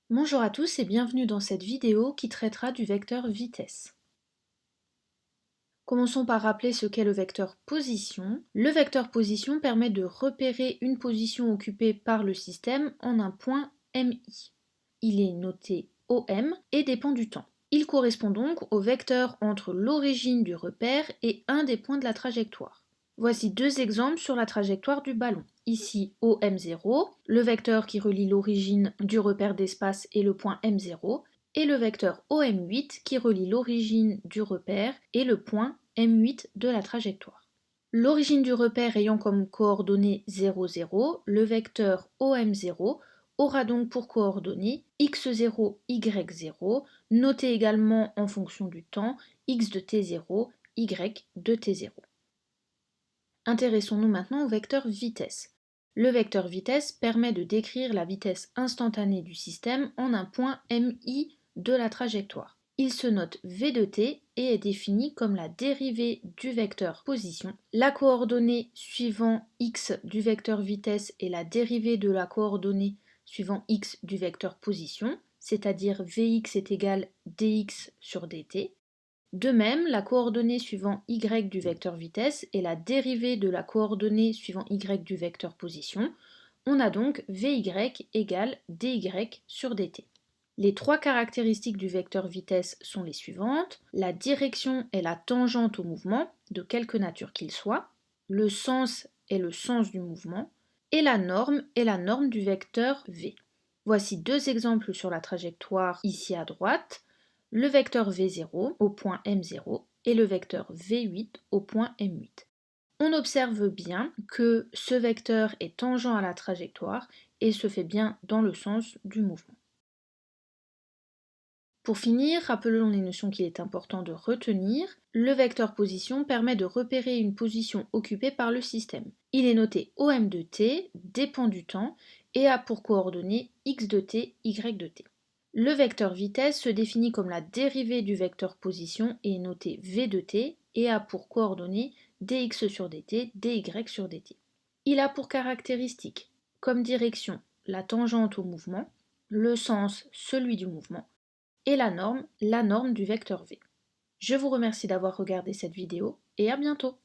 Bonjour à tous et bienvenue dans cette vidéo qui traitera du vecteur vitesse. Commençons par rappeler ce qu'est le vecteur position. Le vecteur position permet de repérer une position occupée par le système en un point MI. Il est noté OM et dépend du temps. Il correspond donc au vecteur entre l'origine du repère et un des points de la trajectoire. Voici deux exemples sur la trajectoire du ballon. Ici OM0, le vecteur qui relie l'origine du repère d'espace et le point M0, et le vecteur OM8 qui relie l'origine du repère et le point M8 de la trajectoire. L'origine du repère ayant comme coordonnées 0, 0, le vecteur OM0 aura donc pour coordonnées x0, y0, noté également en fonction du temps x de t0, y de t0. Intéressons-nous maintenant au vecteur vitesse. Le vecteur vitesse permet de décrire la vitesse instantanée du système en un point MI de la trajectoire. Il se note v de t et est défini comme la dérivée du vecteur position. La coordonnée suivant x du vecteur vitesse est la dérivée de la coordonnée suivant x du vecteur position, c'est-à-dire vx est égal dx sur dt. De même, la coordonnée suivant y du vecteur vitesse est la dérivée de la coordonnée suivant y du vecteur position. On a donc vy égale dy sur dt. Les trois caractéristiques du vecteur vitesse sont les suivantes. La direction est la tangente au mouvement, de quelque nature qu'il soit. Le sens est le sens du mouvement. Et la norme est la norme du vecteur v. Voici deux exemples sur la trajectoire ici à droite. Le vecteur v0 au point m0 et le vecteur v8 au point m8. On observe bien que ce vecteur est tangent à la trajectoire et se fait bien dans le sens du mouvement. Pour finir, rappelons les notions qu'il est important de retenir. Le vecteur position permet de repérer une position occupée par le système. Il est noté OM de t, dépend du temps, et a pour coordonnées x de t, y de t. Le vecteur vitesse se définit comme la dérivée du vecteur position et est noté v de t et a pour coordonnées dx sur dt, dy sur dt. Il a pour caractéristique, comme direction, la tangente au mouvement, le sens, celui du mouvement, et la norme du vecteur v. Je vous remercie d'avoir regardé cette vidéo et à bientôt.